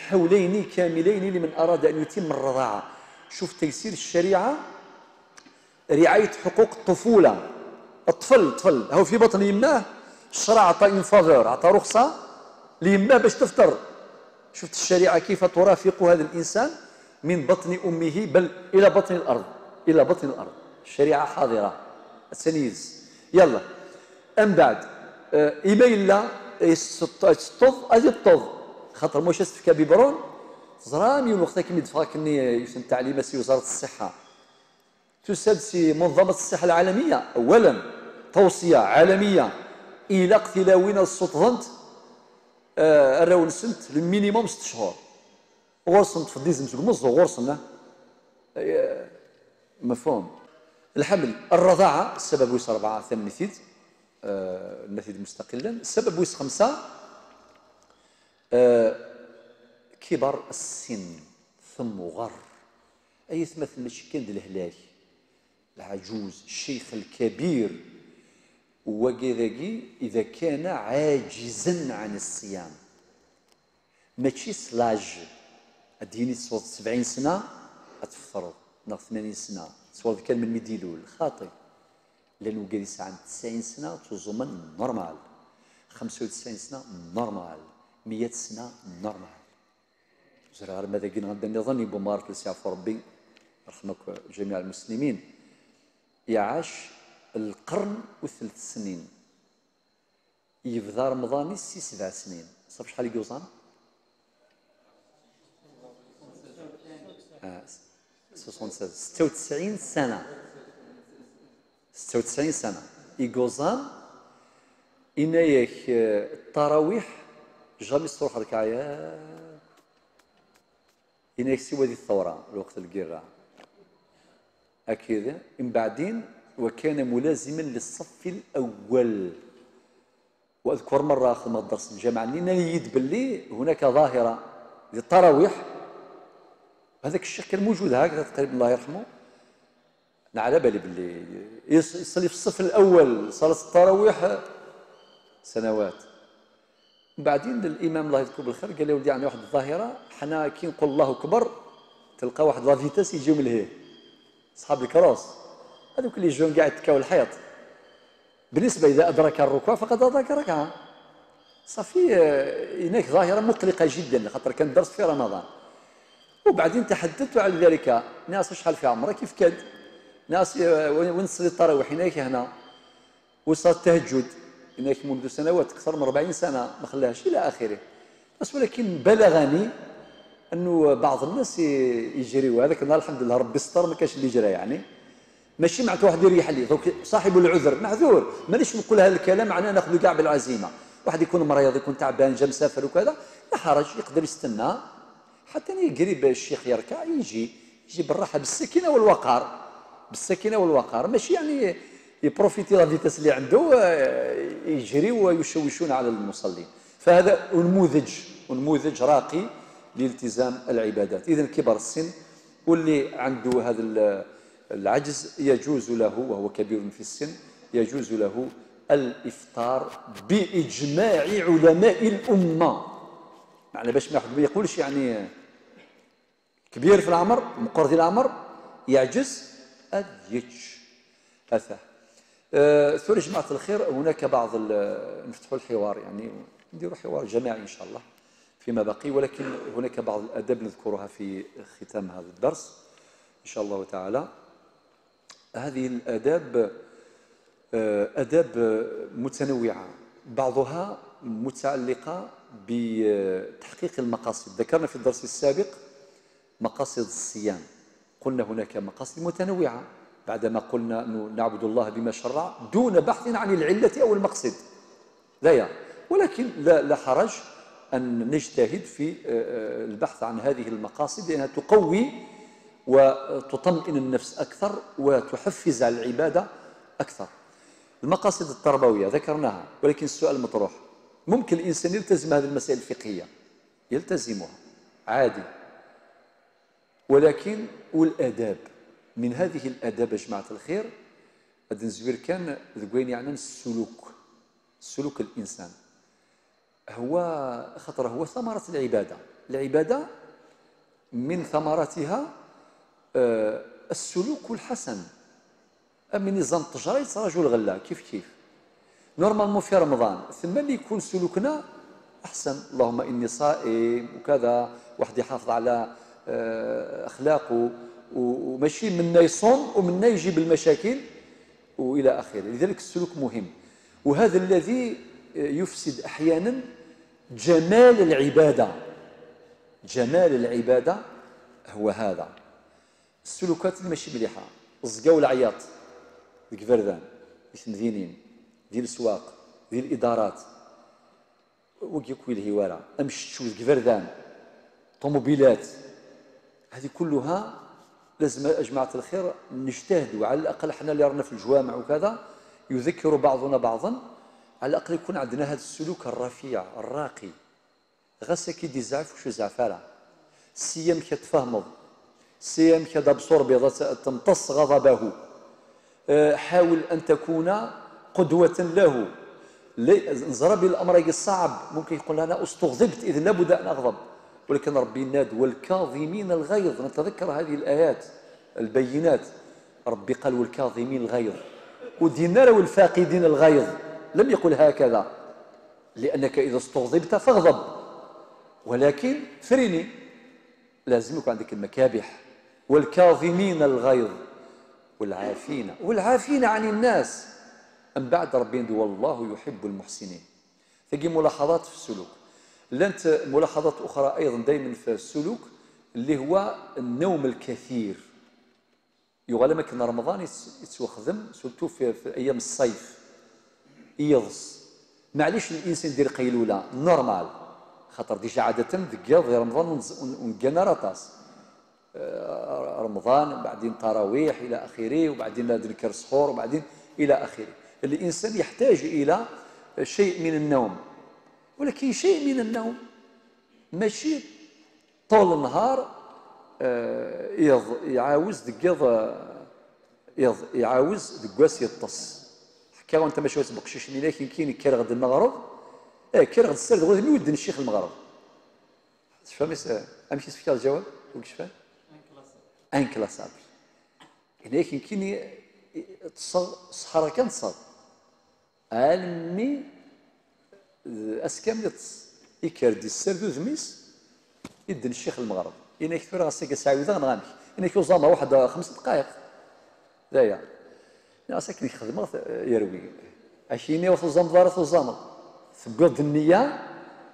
حولين كاملين لمن أراد أن يتم الرضاعة. شوف تيسير الشريعة، رعاية حقوق الطفولة. الطفل هو في بطن يماه، الشرع عطى انفاجر، عطى رخصة ليماه باش تفطر. شفت الشريعة كيف ترافق هذا الإنسان من بطن أمه بل إلى بطن الأرض، إلى بطن الأرض. الشريعة حاضرة التمييز. يلا أم بعد إيميلا الطض أجي الطض خاطر موش استفكا ببرون زرامي الوقت كيما يدفعكني يسمى التعليمات في وزارة الصحة تسد منظمة الصحة العالمية. أولا توصية عالمية إلى اقتلاوين السطظنت الراون سنت المينيموم 6 شهور غورسنت في الديزم سكمز غورسنا مفهوم. الحمل الرضاعة السبب ويس 4 ثم نثيد النثيد مستقلا. السبب ويس 5 كبر السن ثم غر أي مثل ماشي كان الهلاك العجوز الشيخ الكبير وكذاكي إذا كان عاجزا عن الصيام ماشي سلاج اديني تصوت 70 سنة أتفطر ناغ 80 سنة تصوت كان من ميديلول خاطئ لأنه جالس عن 90 سنة تزومن نورمال 95 سنة نورمال 100 سنة نورمال زرار ماذا قلنا غدا نظن يبو مارك لسيعفو ربي رحمك جميع المسلمين يعاش القرن وثلاث سنين يبدا رمضاني 7 سنين صافي شحال يقوزان 96 سنة 96 سنة يقوزان إنايك التراويح جامي صروح ركعيات إنايك سوى ذي الثورة الوقت القرة أكيد من بعدين وكان ملازما للصف الأول وأذكر مرة أخذ الدرس الجامعة أننا نيد باللي هناك ظاهرة للتراويح هذاك الشيخ كان موجود هكذا تقريبا الله يرحمه أنا على بالي باللي يصلي في الصف الأول صلاة التراويح سنوات بعدين الإمام الله يذكره بالخير قال له ولدي عندنا واحد الظاهرة حنا كي نقول الله أكبر تلقى واحد لافيتاس يجيو من لهيه أصحاب الكروس هذوك اللي يجون قاعد يتكاو الحيط بالنسبة إذا أدرك الركوع فقد أدرك ركعة صافي هناك ظاهرة مقلقة جدا خاطر كان درس في رمضان وبعدين تحدثت على ذلك ناس شحال في عمره كيف كاد ناس وين نصلي التراويح هناك هنا وصلاه التهجد هناك منذ سنوات أكثر من 40 سنة ما خلاهاش إلى آخره بس ولكن بلغني أنه بعض الناس يجريوا هذاك النهار الحمد لله ربي ستر ما كانش اللي يجرى يعني ماشي معناتها واحد يريح لي دوك صاحب العذر معذور مانيش نقول هذا الكلام معناه ناخذ كاع بالعزيمه واحد يكون مريض يكون تعبان جا مسافر وكذا لا حرج يقدر يستنى حتى قريب الشيخ يركع يجي بالراحه بالسكينه والوقار بالسكينه والوقار ماشي يعني يبروفيتي لا فيتاس اللي عنده يجري ويشوشون على المصلين فهذا نموذج راقي لالتزام العبادات اذا كبر السن واللي عنده هذا العجز يجوز له وهو كبير في السن يجوز له الإفطار بإجماع علماء الأمة معنى باش ما يقولش يعني كبير في العمر مقرض العمر يعجز أديتش أثاه ثم جماعة الخير هناك بعض نفتحوا الحوار يعني نديروا حوار جماعي إن شاء الله فيما بقي ولكن هناك بعض الآداب نذكرها في ختام هذا الدرس إن شاء الله تعالى هذه الآداب آداب متنوعة بعضها متعلقة بتحقيق المقاصد ذكرنا في الدرس السابق مقاصد الصيام قلنا هناك مقاصد متنوعة بعدما قلنا أنه نعبد الله بما شرع دون بحث عن العلة أو المقصد لا ولكن لا حرج أن نجتهد في البحث عن هذه المقاصد لأنها تقوي وتطمئن النفس أكثر وتحفز على العبادة أكثر المقاصد التربوية ذكرناها ولكن السؤال مطروح ممكن الإنسان يلتزم هذه المسائل الفقهية يلتزمها عادي ولكن والآداب من هذه الآداب يا جماعة الخير هذا نزوير كان ذكوين يعني السلوك الإنسان هو خطر هو ثمرة العبادة من ثمراتها السلوك الحسن من نظام التجارة رجل غلا كيف نورمالمون في رمضان ثم اللي يكون سلوكنا أحسن اللهم إني صائم وكذا واحد يحافظ على أخلاقه وماشي منا يصوم ومنا يجيب المشاكل وإلى آخره لذلك السلوك مهم وهذا الذي يفسد أحيانا جمال العبادة هو هذا السلوكات اللي ماشي مليحه الزقا والعياط ديك فردان ديك المدينين ديال السواق ديال الادارات وكيكوي الهواره امشي ديك فردان طوموبيلات هذه كلها لازم يا جماعه الخير نجتهدوا على الاقل حنا اللي رانا في الجوامع وكذا يذكر بعضنا بعضا على الاقل يكون عندنا هذا السلوك الرفيع الراقي غاسا كي دي زعف وشو زعفاله سيام كتفهمض سيام كذا بصور بيضاء تمتص غضبه حاول أن تكون قدوة له. نزرى بالأمر صعب، ممكن يقول أنا استغضبت إذن لابد أن أغضب، ولكن ربي ناد والكاظمين الغيظ. نتذكر هذه الآيات البينات، ربي قال والكاظمين الغيظ، ودينا له الفاقدين الغيظ، لم يقل هكذا، لأنك إذا استغضبت فاغضب، ولكن فرني، لازم يكون عندك المكابح. والكاظمين الغيظ والعافين عن الناس. من بعد ربي يقول والله يحب المحسنين. تجي ملاحظات في السلوك. لانت ملاحظات أخرى أيضا دائما في السلوك اللي هو النوم الكثير. يغلى كان رمضان يتوخدم سلتو في أيام الصيف يغص. معليش الإنسان يدير قيلولة نورمال، خاطر ديجا عادة دقيا في رمضان ونقنا راطاس رمضان، بعدين تراويح إلى آخره، وبعدين نذكر سحور، وبعدين إلى آخره. الإنسان يحتاج إلى شيء من النوم، ولكن شيء من النوم ماشي طول النهار يعاوز يعاوز دكواس يطس. حكا وانت ماشي تبقشيش لي، لكن كاين كير غد المغرب كير غد السرد غد يودن الشيخ المغرب. تفهم امشي تفكر الجواب وكيش فاهم ان كلاسابل. لكن كاين صحرا كان تصاد علمي اسكام يطس يكردي السرد وزميس يدن الشيخ المغرب. إنك كثير غاسك سعيدة غنغامك إنك يوزامر واحد 5 دقائق دايا ناسك يخدم يروي عشيني وتوزام دار توزامر تبقى النية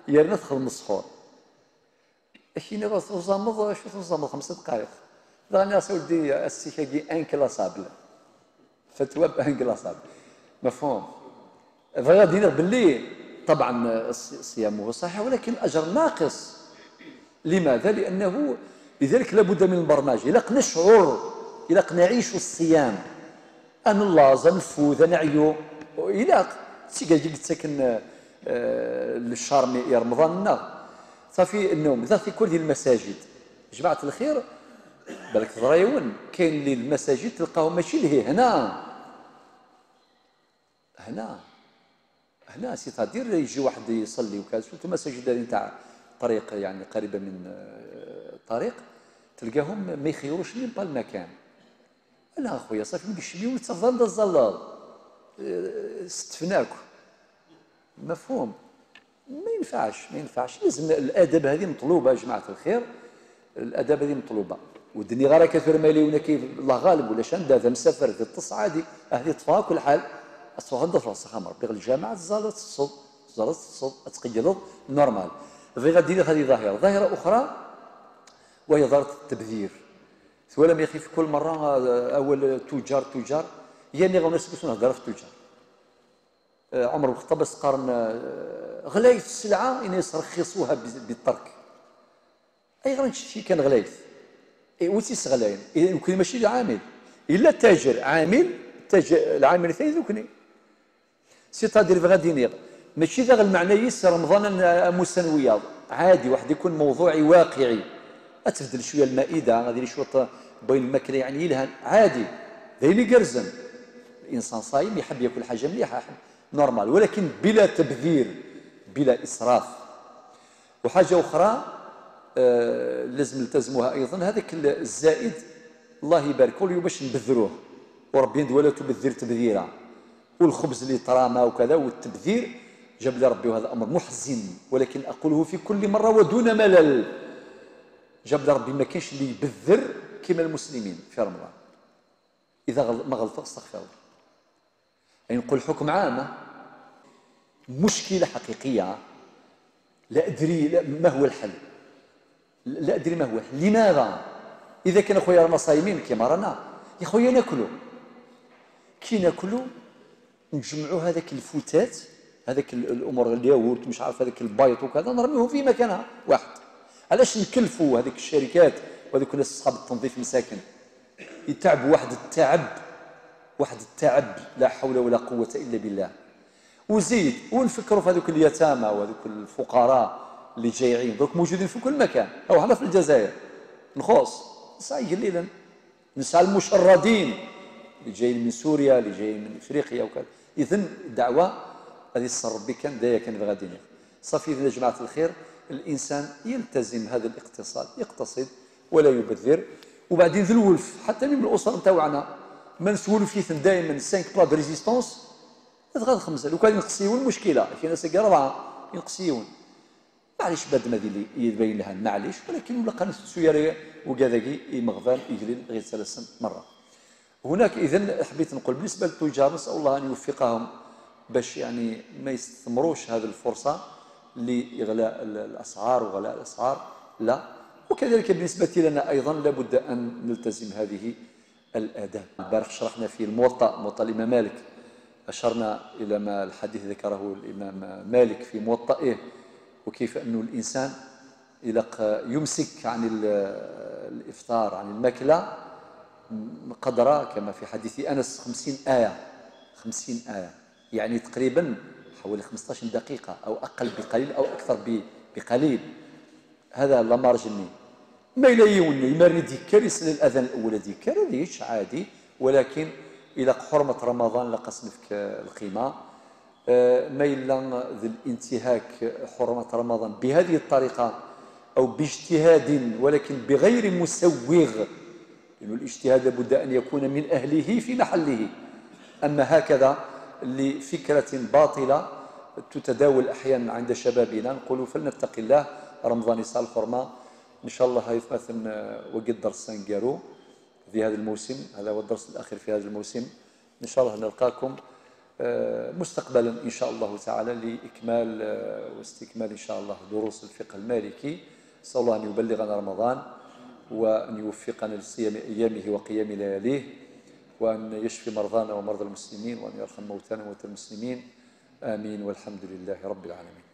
يرنا تخدم السحور. عشيني توزامر شو توزامر 5 دقائق لا ناس ولدي السيكاكي ان كلاسابل فتوى بان كلاسابل مفهوم. فغادي باللي طبعا صيامه صحيح ولكن الأجر ناقص. لماذا؟ لأنه لذلك لابد من البرنامج. إلا نشعر إلا نعيش الصيام أن الله نفوذ نعيو إلا تيجي تسكن للشهر يا رمضان صافي النوم ذا في كل المساجد. جماعة الخير بالك تضريون كاين اللي المساجد تلقاهم ماشي لهي هنا سيتادير يجي واحد يصلي وكذا في المساجد اللي نتاع طريق يعني قريبه من الطريق تلقاهم ما يخيروش لي بالمكان. انا اخويا صافي نقش لي وتفضل الزلال استفناك مفهوم. ما ينفعش لازم الاداب هذه مطلوبه يا جماعه الخير. الاداب هذه مطلوبه ودني غير كثير مالي ولا كيف الله غالب ولا شان هذا مسافر في الطص عادي هذه طفا كل حال الصغار في راسها خمر بغير الجامعه زالت الصوت تقيلوا نورمال. في غادي هذه ظاهره اخرى وهي ظاهره التبذير. ولم يا اخي في كل مره اول تجار يعني غنسكتوا نهضر في التجار. عمر بن الخطاب قارن غلايث السلعه ان يرخصوها بالترك. اي غير شي كان غلايث وتيس غلاين يمكن ماشي العامل الا التاجر عامل العامل الثاني ذوكني سيتادير غادي نيغ ماشي ذا المعنى يس رمضان مسنويه عادي واحد يكون موضوعي واقعي اتبدل شويه المائده غادي شويه بين الماكله يعني يلهن عادي ذيلي قرزن. الانسان صايم يحب ياكل حاجه مليحه يحب نورمال ولكن بلا تبذير بلا اسراف. وحاجه اخرى لازم نلتزموها ايضا هذاك الزائد الله يبارك له باش نبذروه وربي يقول ولا تبذر تبذيرا. والخبز اللي طرامه وكذا والتبذير جاب لي ربي وهذا امر محزن ولكن اقوله في كل مره ودون ملل. جاب لي ربي ما كاينش اللي يبذر كما المسلمين في رمضان. اذا ما غلط استغفر الله. يعني نقول حكم عام مشكله حقيقيه لا ادري ما هو الحل. لا ادري ما هو الحل. لماذا؟ اذا كان اخويا رانا صايمين كما رانا يا خويا ناكلوا كي ناكلوا نجمعوا هذاك الفتات هذاك الامور الياغورت مش عارف هذاك البيض وكذا نرميهم في مكانها واحد. علاش نكلفوا هذيك الشركات وهذوك الناس اصحاب التنظيف المساكن يتعبوا واحد التعب لا حول ولا قوه الا بالله. وزيد ونفكروا في هذوك اليتامى وهذوك الفقراء اللي جايعين دوك موجودين في كل مكان. او هنا في الجزائر نخص نسعى قليلا نسعى المشردين اللي جايين من سوريا، اللي جايين من افريقيا وكذا. اذا الدعوه غادي تصر ربي كان دايا كان غادي صافي. يا جماعه الخير الانسان يلتزم هذا الاقتصاد، يقتصد ولا يبذر. وبعدين ذو الولف حتى من الاسر نتاعنا ما نسولف دائما 5 بلا دو ريزيستونس غادي خمسه. لو كان ينقصيون المشكله في ناس كاع 4 ينقصيون معليش بعد ما اللي يبين لها معليش، ولكن ولا قال سويا وكذاكي مغفال يجري غير 3 مرات. هناك اذا حبيت نقول بالنسبه للتجار نسال الله ان يوفقهم باش يعني ما يستثمروش هذه الفرصه لاغلاء الاسعار وغلاء الاسعار، لا. وكذلك بالنسبه لنا ايضا لابد ان نلتزم هذه الاداب. البارح شرحنا في موطأ الامام مالك، اشرنا الى ما الحديث ذكره الامام مالك في موطئه، وكيف انه الانسان يمسك عن الافطار عن الماكله قدر كما في حديث انس 50 ايه، 50 ايه يعني تقريبا حوالي 15 دقيقه او اقل بقليل او اكثر بقليل. هذا لا مارجني ما إلا يوني يمرني ديكار يسال الاذان الاول ديكار ليش عادي، ولكن الى حرمه رمضان لقسم فيك القيمه. ما إلا ذي الانتهاك حرمه رمضان بهذه الطريقه او باجتهاد ولكن بغير مسوغ، لأن الاجتهاد لابد أن يكون من أهله في محله. أما هكذا لفكرة باطلة تتداول أحيانا عند شبابنا نقول فلنتق الله، رمضان يسعى الحرمة إن شاء الله. هاي مثلا وقت درس سانجارو في هذا الموسم، هذا هو الدرس الأخير في هذا الموسم. إن شاء الله نلقاكم مستقبلا إن شاء الله تعالى لإكمال واستكمال إن شاء الله دروس الفقه المالكي. نسأل الله أن يبلغنا رمضان وأن يوفقنا لصيام أيامه وقيام لياليه، وأن يشفي مرضانا ومرضى المسلمين، وأن يرحم موتانا وموتى المسلمين. آمين والحمد لله رب العالمين.